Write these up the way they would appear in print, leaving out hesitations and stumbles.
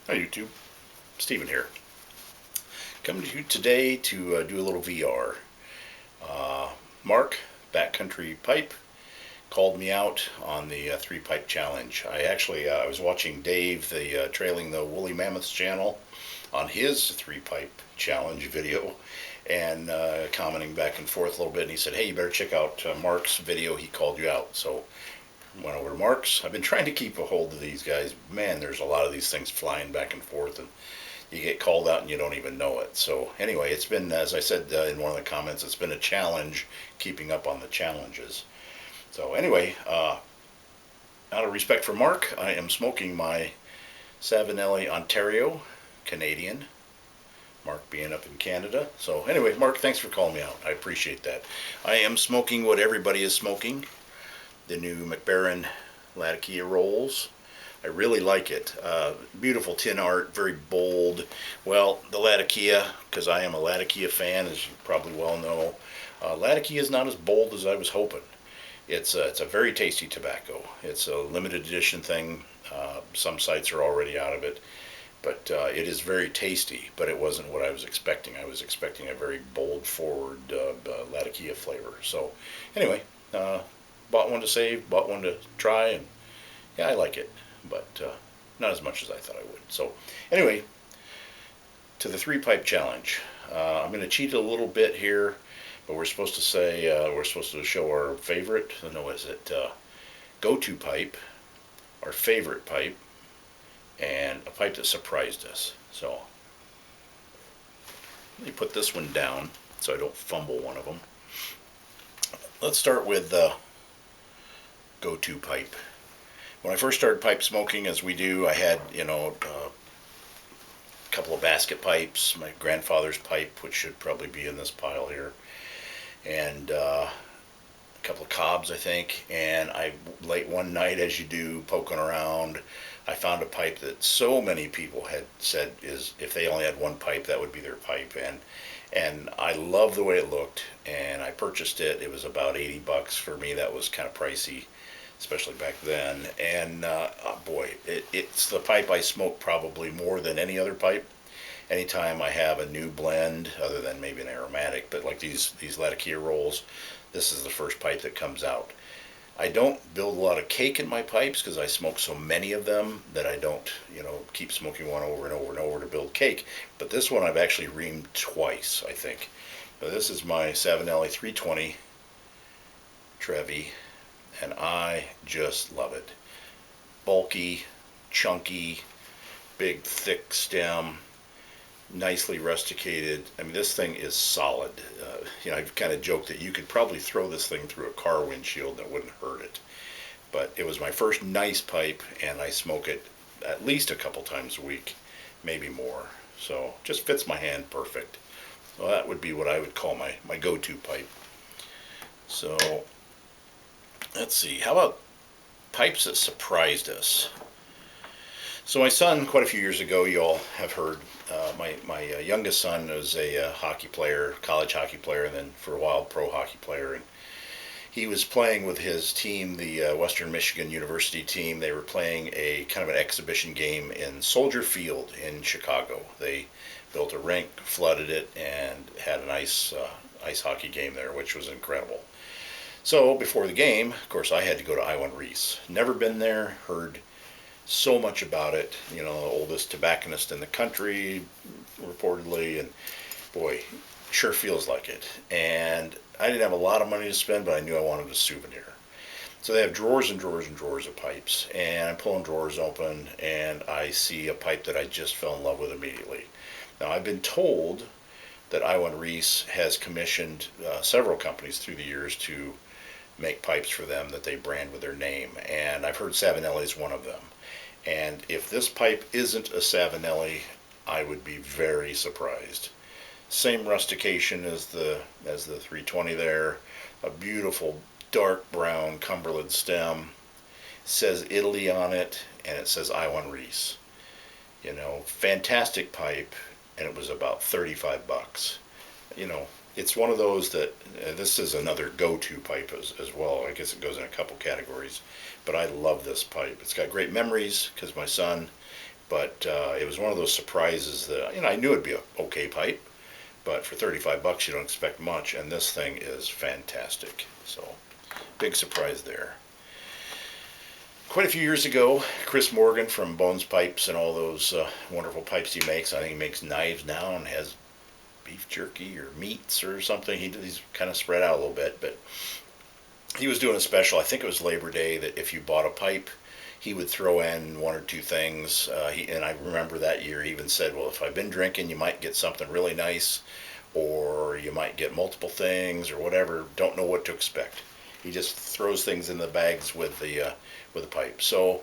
Hi YouTube, Steven here. Coming to you today to do a little VR. Mark, Backcountry Pipe, called me out on the three pipe challenge. I was watching Dave, the Trailing the Woolly Mammoths channel, on his three pipe challenge video, and commenting back and forth a little bit. And he said, "Hey, you better check out Mark's video. He called you out." So went over to Mark's. I've been trying to keep a hold of these guys. Man, there's a lot of these things flying back and forth, and you get called out and you don't even know it. So anyway, it's been, as I said in one of the comments, it's been a challenge keeping up on the challenges. So anyway, out of respect for Mark, I am smoking my Savinelli Ontario Canadian. Mark being up in Canada. So anyway, Mark, thanks for calling me out. I appreciate that. I am smoking what everybody is smoking, the new McBaron Latakia rolls. I really like it. Beautiful tin art, very bold. Well, the Latakia, because I am a Latakia fan, as you probably well know, Latakia is not as bold as I was hoping. It's a very tasty tobacco. It's a limited edition thing. Some sites are already out of it, but it is very tasty. But it wasn't what I was expecting. I was expecting a very bold, forward Latakia flavor. So, anyway, bought one to save, bought one to try, and yeah, I like it, but not as much as I thought I would. So, anyway, to the three pipe challenge. I'm going to cheat a little bit here, but we're supposed to say we're supposed to show our favorite. No, what is it? Goto Pipe, our favorite pipe, and a pipe that surprised us. So let me put this one down so I don't fumble one of them. Let's start with Goto Pipe. When I first started pipe smoking, as we do, I had, a couple of basket pipes, my grandfather's pipe, which should probably be in this pile here, and a couple of cobs, I think. And late one night, as you do, poking around, I found a pipe that so many people had said is, if they only had one pipe, that would be their pipe. And I loved the way it looked, and I purchased it. It was about $80 for me. That was kind of pricey, especially back then. And boy, it's the pipe I smoke probably more than any other pipe. Anytime I have a new blend, other than maybe an aromatic, but like these Latakia rolls, this is the first pipe that comes out. I don't build a lot of cake in my pipes because I smoke so many of them that I don't, keep smoking one over and over and over to build cake. But this one I've actually reamed twice, I think. Now, this is my Savinelli 320 Trevi, and I just love it. Bulky, chunky, big, thick stem, nicely rusticated. I mean, this thing is solid. I've kind of joked that you could probably throw this thing through a car windshield and it wouldn't hurt it. But it was my first nice pipe, and I smoke it at least a couple times a week, maybe more. So just fits my hand perfect. So that would be what I would call my go-to pipe. So let's see. How about pipes that surprised us? So my son, quite a few years ago, you all have heard, my youngest son was a hockey player, college hockey player, and then for a while pro hockey player. And he was playing with his team, the Western Michigan University team. They were playing a kind of an exhibition game in Soldier Field in Chicago. They built a rink, flooded it, and had an ice hockey game there, which was incredible. So before the game, of course, I had to go to I-1 Reese. Never been there, heard so much about it. The oldest tobacconist in the country, reportedly, and boy, sure feels like it. And I didn't have a lot of money to spend, but I knew I wanted a souvenir. So they have drawers and drawers and drawers of pipes, and I'm pulling drawers open, and I see a pipe that I just fell in love with immediately. Now, I've been told that I-1 Reese has commissioned several companies through the years to make pipes for them that they brand with their name, and I've heard Savinelli is one of them. And if this pipe isn't a Savinelli, I would be very surprised. Same rustication as the 320 there. A beautiful dark brown Cumberland stem. It says Italy on it, and it says I-1 Reese. Fantastic pipe, and it was about $35. It's one of those that this is another go-to pipe as well. I guess it goes in a couple categories, but I love this pipe. It's got great memories because my son But it was one of those surprises that, I knew it'd be a okay pipe, but for 35 bucks you don't expect much, and this thing is fantastic. So big surprise there. Quite a few years ago, Chris Morgan from Bones Pipes and all those wonderful pipes he makes. I think he makes knives now and has beef jerky or meats or something. He's kind of spread out a little bit, but he was doing a special. I think it was Labor Day, that if you bought a pipe, he would throw in one or two things. And I remember that year he even said, well, if I've been drinking, you might get something really nice, or you might get multiple things or whatever. Don't know what to expect. He just throws things in the bags with the pipe. So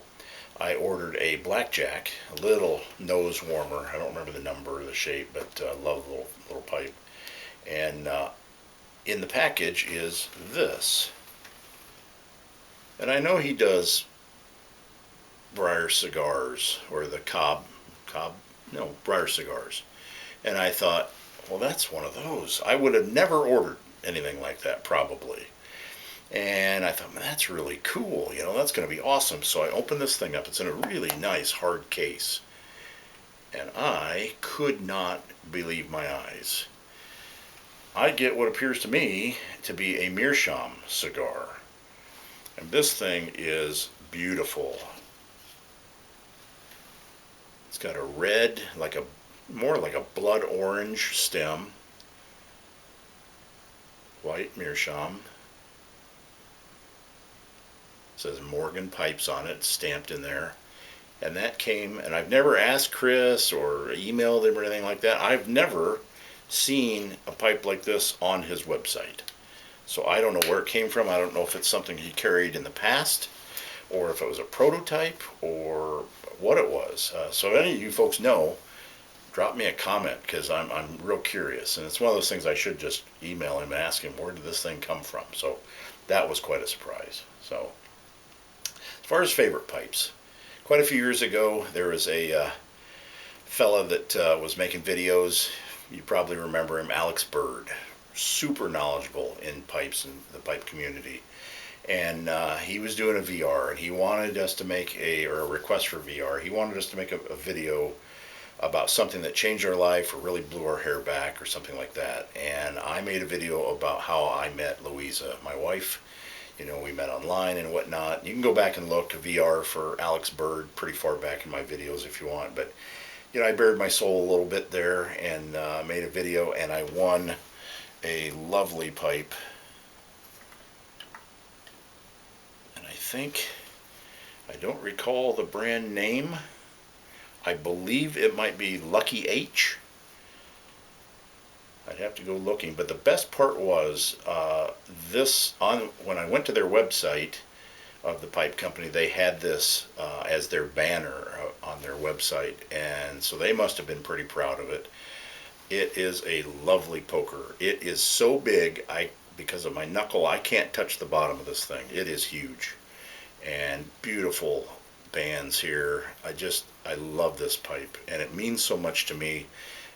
I ordered a blackjack, a little nose warmer. I don't remember the number or the shape, but love the little pipe. And in the package is this. And I know he does Briar cigars, or the Briar cigars. And I thought, well, that's one of those. I would have never ordered anything like that, probably. And I thought, man, that's really cool. That's going to be awesome. So I opened this thing up. It's in a really nice hard case. And I could not believe my eyes. I get what appears to me to be a meerschaum cigar. And this thing is beautiful. It's got a red, more like a blood orange stem. White meerschaum. It says Morgan Pipes on it, stamped in there. And that came, and I've never asked Chris or emailed him or anything like that. I've never seen a pipe like this on his website. So I don't know where it came from. I don't know if it's something he carried in the past, or if it was a prototype, or what it was. So if any of you folks know, drop me a comment, because I'm real curious. And it's one of those things I should just email him and ask him, where did this thing come from? So that was quite a surprise. So as far as favorite pipes, quite a few years ago, there was a fella that was making videos. You probably remember him, Alex Bird. Super knowledgeable in pipes and the pipe community. And he was doing a VR, and he wanted us to make a request for VR. He wanted us to make a video about something that changed our life or really blew our hair back or something like that. And I made a video about how I met Louisa, my wife. We met online and whatnot. You can go back and look at VR for Alex Bird pretty far back in my videos if you want. But, I bared my soul a little bit there and made a video, and I won a lovely pipe. And I don't recall the brand name. I believe it might be Lucky H. I'd have to go looking, but the best part was when I went to their website of the pipe company, they had this as their banner on their website, and so they must have been pretty proud of it. It is a lovely poker. It is so big, because of my knuckle, I can't touch the bottom of this thing. It is huge, and beautiful bands here. I love this pipe, and it means so much to me.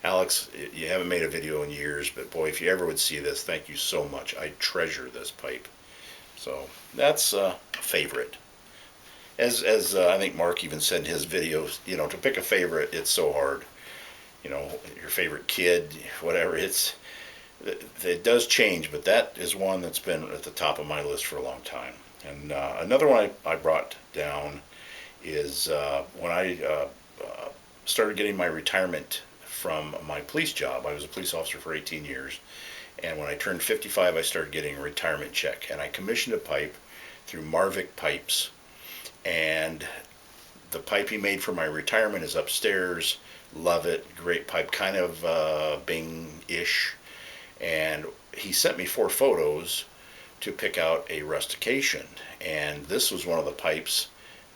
Alex, you haven't made a video in years, but boy, if you ever would see this, thank you so much. I treasure this pipe. So that's a favorite. As I think Mark even said in his videos, to pick a favorite, it's so hard. Your favorite kid, whatever. It does change, but that is one that's been at the top of my list for a long time. And another one I brought down is when I started getting my retirement from my police job. I was a police officer for 18 years, and when I turned 55, I started getting a retirement check, and I commissioned a pipe through Marvick Pipes, and the pipe he made for my retirement is upstairs. Love it. Great pipe, kind of Bing-ish. And he sent me 4 photos to pick out a rustication, and this was one of the pipes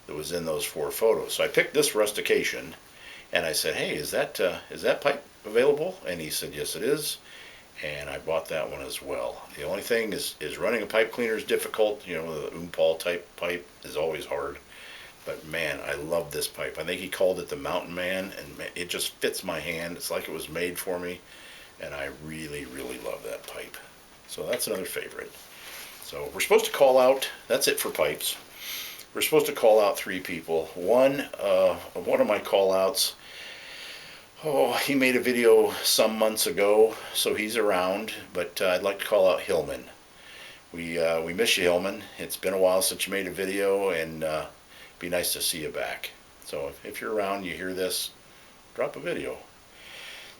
that was in those 4 photos. So I picked this rustication, and I said, hey, is that pipe available? And he said, yes, it is. And I bought that one as well. The only thing is running a pipe cleaner is difficult. The Umpal type pipe is always hard. But man, I love this pipe. I think he called it the Mountain Man, and it just fits my hand. It's like it was made for me, and I really, really love that pipe. So that's another favorite. So we're supposed to call out. That's it for pipes. We're supposed to call out 3 people. One of my call outs, oh, he made a video some months ago, so he's around, but I'd like to call out Hillman. We miss you, Hillman. It's been a while since you made a video, and be nice to see you back. So if you're around, you hear this, drop a video.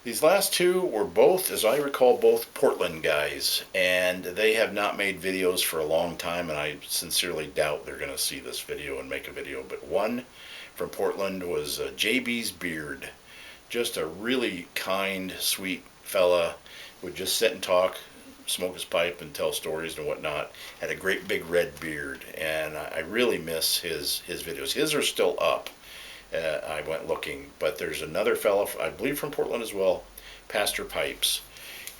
These last 2 were both, as I recall, both Portland guys, and they have not made videos for a long time, and I sincerely doubt they're going to see this video and make a video. But one from Portland was JB's Beard. Just a really kind, sweet fella, would just sit and talk, smoke his pipe and tell stories and whatnot. Had a great big red beard, and I really miss his videos. His are still up. I went looking, but there's another fellow, I believe from Portland as well, Pastor Pipes,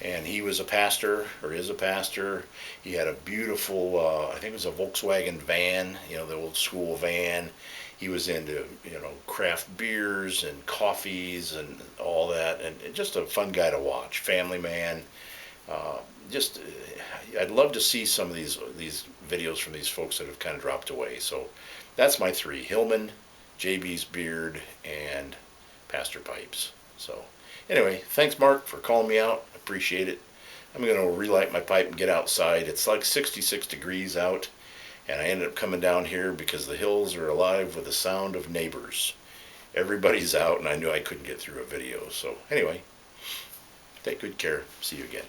and he was a pastor, or is a pastor. He had a beautiful, I think it was a Volkswagen van, the old school van. He was into, craft beers and coffees and all that, and just a fun guy to watch, family man. I'd love to see some of these videos from these folks that have kind of dropped away. So that's my 3: Hillman, JB's Beard, and Pastor Pipes. So anyway, thanks Mark for calling me out. Appreciate it. I'm going to relight my pipe and get outside. It's like 66 degrees out, and I ended up coming down here because the hills are alive with the sound of neighbors. Everybody's out, and I knew I couldn't get through a video. So anyway, take good care. See you again.